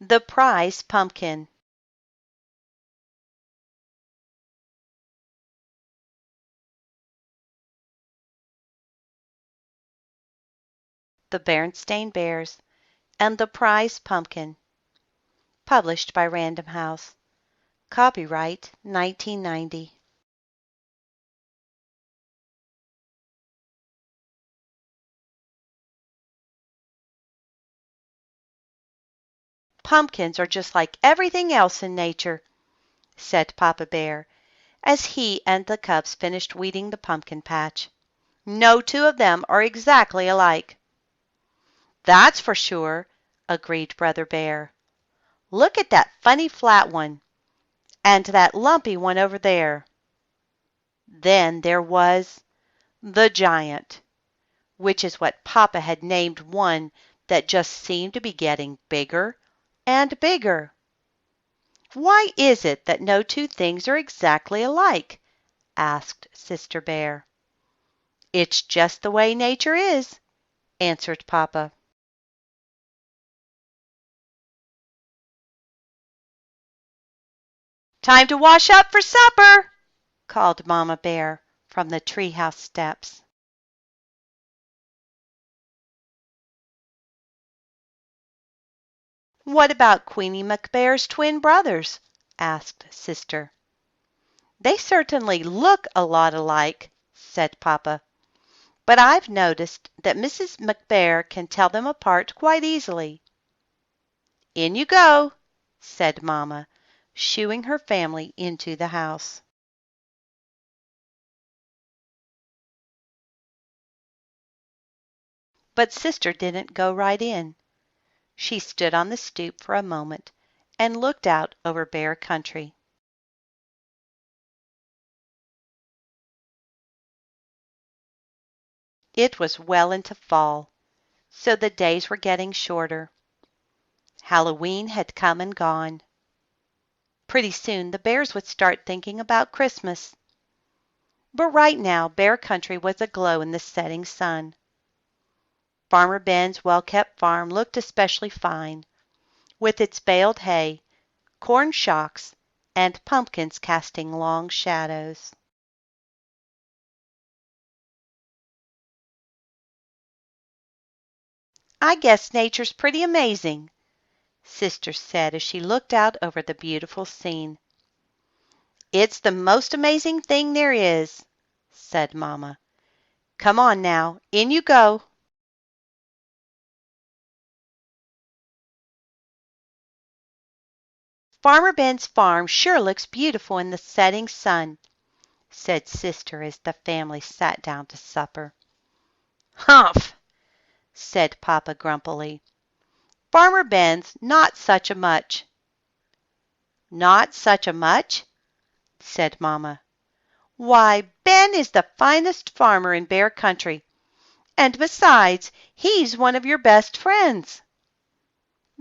The Prize Pumpkin. The Berenstain Bears and the Prize Pumpkin. Published by Random House. Copyright 1990. Pumpkins are just like everything else in nature, said Papa Bear, as he and the cubs finished weeding the pumpkin patch. No two of them are exactly alike. That's for sure, agreed Brother Bear. Look at that funny flat one, and that lumpy one over there. Then there was the giant, which is what Papa had named one that just seemed to be getting bigger and bigger. Why is it that no two things are exactly alike? Asked Sister Bear. It's just the way nature is, answered Papa. Time to wash up for supper, called Mama Bear from the treehouse steps. What about Queenie McBear's twin brothers? Asked Sister. They certainly look a lot alike, said Papa, but I've noticed that Mrs. McBear can tell them apart quite easily. In you go, said Mama, shooing her family into the house. But Sister didn't go right in. She stood on the stoop for a moment and looked out over Bear Country. It was well into fall, so the days were getting shorter. Halloween had come and gone. Pretty soon the Bears would start thinking about Christmas. But right now Bear Country was aglow in the setting sun. Farmer Ben's well-kept farm looked especially fine, with its baled hay, corn shocks, and pumpkins casting long shadows. I guess nature's pretty amazing, Sister said as she looked out over the beautiful scene. It's the most amazing thing there is, said Mama. Come on now, in you go. Farmer Ben's farm sure looks beautiful in the setting sun, said Sister as the family sat down to supper. Humph, said Papa grumpily. Farmer Ben's not such a much. Not such a much? Said Mama. Why, Ben is the finest farmer in Bear Country, and besides, he's one of your best friends.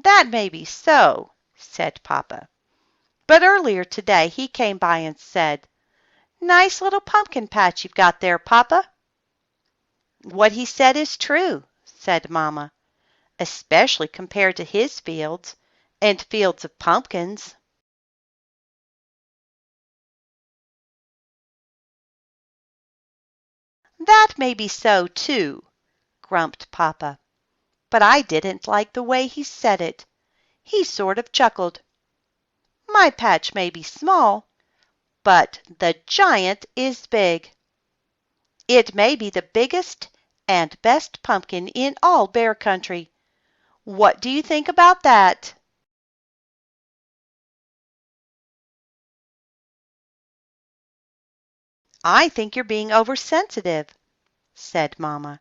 That may be so, said Papa. But earlier today he came by and said, Nice little pumpkin patch you've got there, Papa. What he said is true, said Mama, especially compared to his fields, and fields of pumpkins. That may be so, too, grumped Papa, but I didn't like the way he said it. He sort of chuckled. My patch may be small, but the giant is big. It may be the biggest and best pumpkin in all Bear Country. What do you think about that? I think you're being oversensitive, said Mama.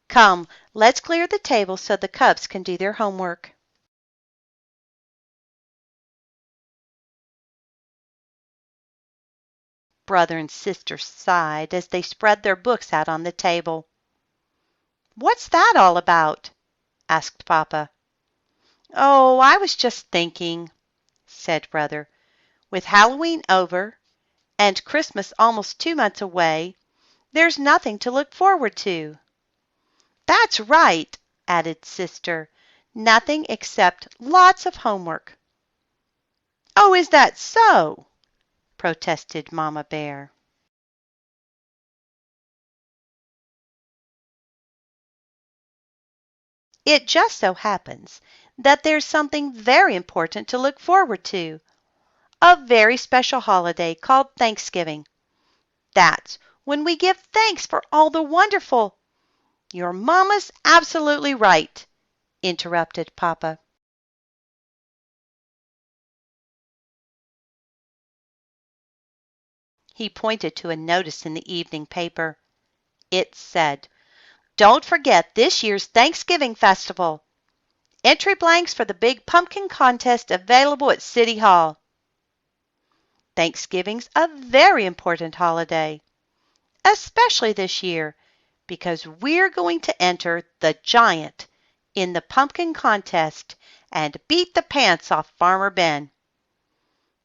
Come, let's clear the table so the cubs can do their homework. Brother and sister sighed as they spread their books out on the table. What's that all about? Asked Papa. Oh, I was just thinking, said Brother. With Halloween over and Christmas almost 2 months away, there's nothing to look forward to. That's right, added Sister. Nothing except lots of homework. Oh, is that so? Protested Mama Bear. It just so happens that there's something very important to look forward to. A very special holiday called Thanksgiving. That's when we give thanks for all the wonderful. Your mamma's absolutely right, interrupted Papa. He pointed to a notice in the evening paper. It said, "Don't forget this year's Thanksgiving festival. Entry blanks for the big pumpkin contest available at City Hall." Thanksgiving's a very important holiday, especially this year, because we're going to enter the giant in the pumpkin contest and beat the pants off Farmer Ben.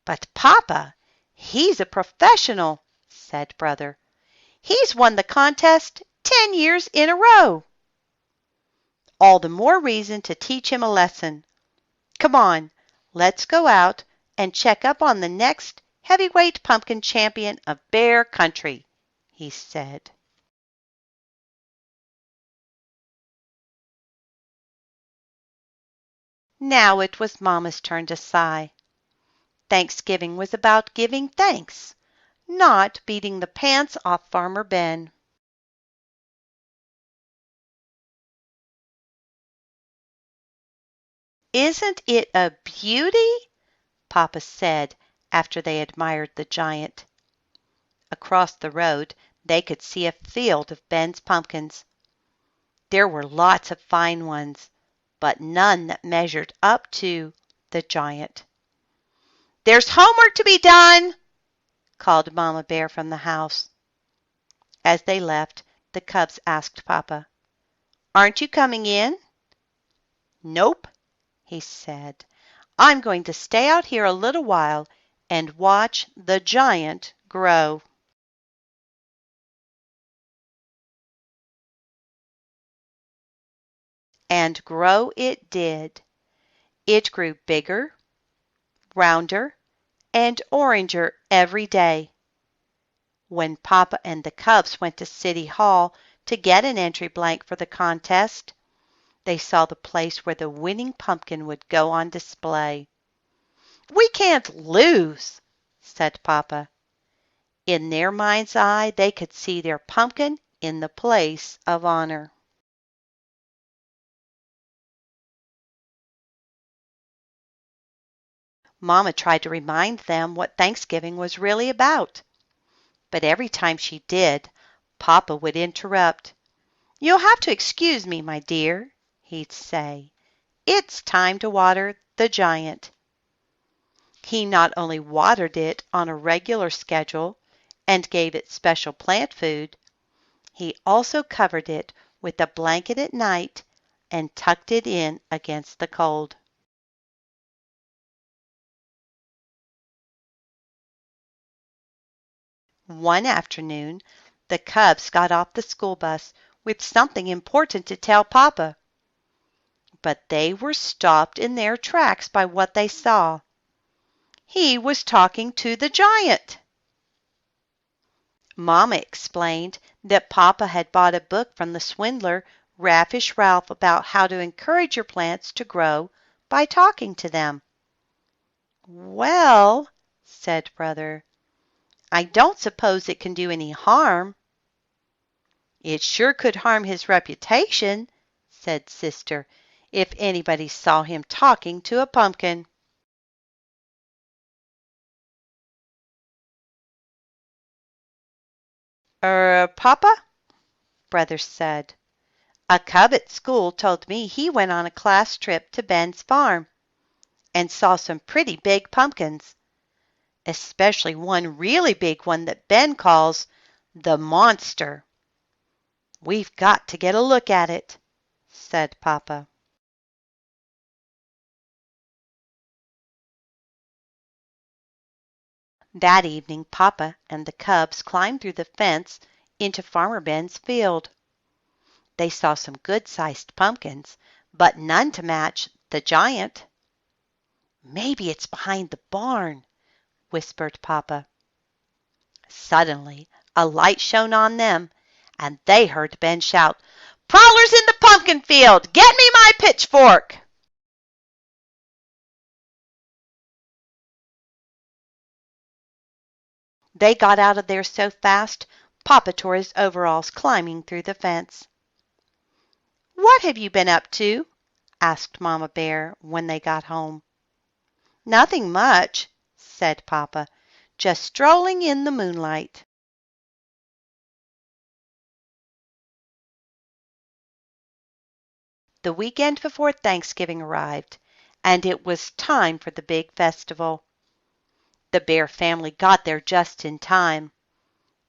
"But Papa, he's a professional," said Brother. "He's won the contest 10 years in a row." "All the more reason to teach him a lesson. Come on, let's go out and check up on the next heavyweight pumpkin champion of Bear Country," he said. Now it was Mama's turn to sigh. Thanksgiving was about giving thanks, not beating the pants off Farmer Ben. "Isn't it a beauty?" Papa said after they admired the giant. Across the road they could see a field of Ben's pumpkins. There were lots of fine ones, but none that measured up to the giant. "There's homework to be done," called Mama Bear from the house. As they left, the cubs asked Papa, "Aren't you coming in?" "Nope," he said. "I'm going to stay out here a little while and watch the giant grow." And grow it did. It grew bigger, rounder, and oranger every day. When Papa and the cubs went to City Hall to get an entry blank for the contest, they saw the place where the winning pumpkin would go on display. "We can't lose," said Papa. In their mind's eye they could see their pumpkin in the place of honor. Mama tried to remind them what Thanksgiving was really about, but every time she did, Papa would interrupt. "You'll have to excuse me, my dear," he'd say. "It's time to water the giant." He not only watered it on a regular schedule and gave it special plant food, he also covered it with a blanket at night and tucked it in against the cold. One afternoon the cubs got off the school bus with something important to tell Papa, but they were stopped in their tracks by what they saw. He was talking to the giant. Mama explained that Papa had bought a book from the swindler Raffish Ralph about how to encourage your plants to grow by talking to them. "Well," said Brother, "I don't suppose it can do any harm." "It sure could harm his reputation," said Sister, "if anybody saw him talking to a pumpkin." Papa?" Brother said. "A cub at school told me he went on a class trip to Ben's farm and saw some pretty big pumpkins, especially one really big one that Ben calls the monster. We've got to get a look at it," said Papa. That evening Papa and the cubs climbed through the fence into Farmer Ben's field. They saw some good-sized pumpkins, but none to match the giant. "Maybe it's behind the barn," whispered Papa. Suddenly a light shone on them, and they heard Ben shout, "Prowlers in the pumpkin field! Get me my pitchfork!" They got out of there so fast, Papa tore his overalls climbing through the fence. "What have you been up to?" asked Mama Bear when they got home. "Nothing much," said Papa, "just strolling in the moonlight." The weekend before Thanksgiving arrived, and it was time for the big festival. The Bear family got there just in time.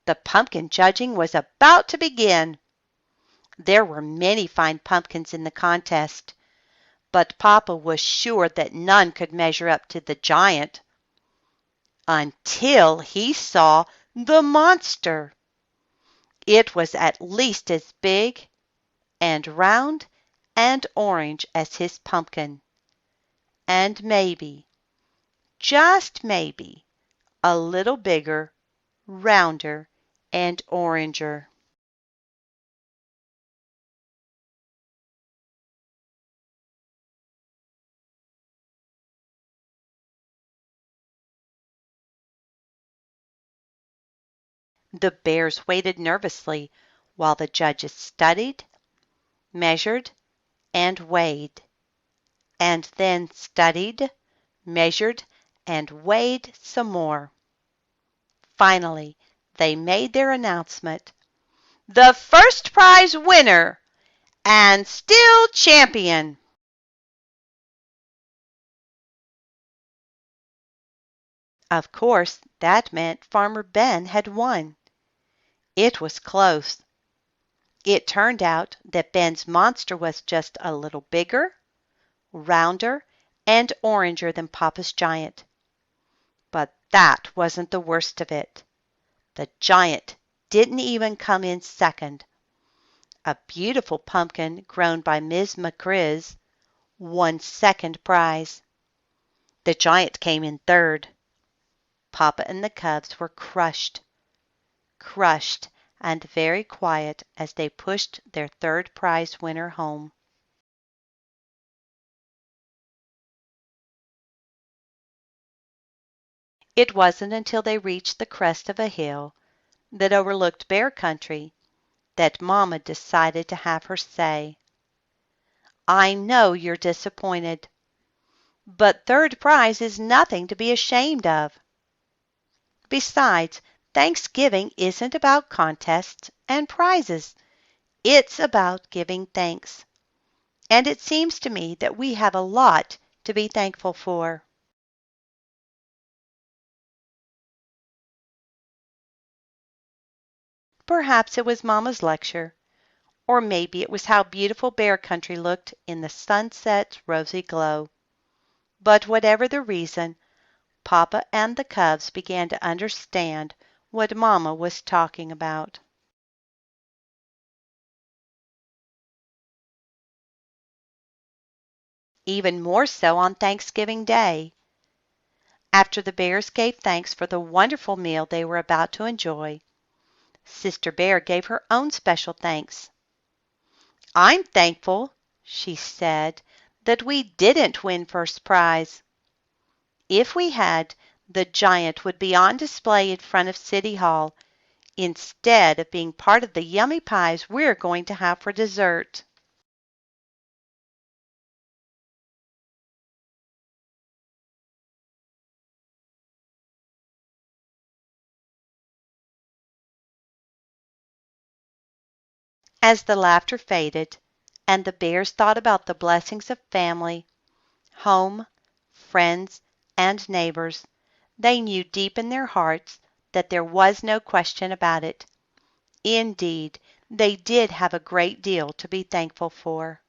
The pumpkin judging was about to begin. There were many fine pumpkins in the contest, but Papa was sure that none could measure up to the giant until he saw the monster. It was at least as big and round and orange as his pumpkin, and maybe, just maybe, a little bigger, rounder, and oranger. The Bears waited nervously while the judges studied, measured, and weighed, and then studied, measured, and weighed some more. Finally, they made their announcement. "The first prize winner and still champion." Of course, that meant Farmer Ben had won. It was close. It turned out that Ben's monster was just a little bigger, rounder, and oranger than Papa's giant. But that wasn't the worst of it. The giant didn't even come in second. A beautiful pumpkin grown by Miss McCriz won second prize. The giant came in third. Papa and the cubs were crushed, and very quiet as they pushed their third prize winner home. It wasn't until they reached the crest of a hill that overlooked Bear Country that Mama decided to have her say. "I know you're disappointed, but third prize is nothing to be ashamed of. Besides, Thanksgiving isn't about contests and prizes. It's about giving thanks. And it seems to me that we have a lot to be thankful for." Perhaps it was Mama's lecture, or maybe it was how beautiful Bear Country looked in the sunset's rosy glow. But whatever the reason, Papa and the cubs began to understand what Mama was talking about. Even more so on Thanksgiving Day. After the Bears gave thanks for the wonderful meal they were about to enjoy, Sister Bear gave her own special thanks. "I'm thankful," she said, "that we didn't win first prize. If we had, the giant would be on display in front of City Hall instead of being part of the yummy pies we're going to have for dessert." As the laughter faded and the Bears thought about the blessings of family, home, friends, and neighbors, they knew deep in their hearts that there was no question about it. Indeed, they did have a great deal to be thankful for.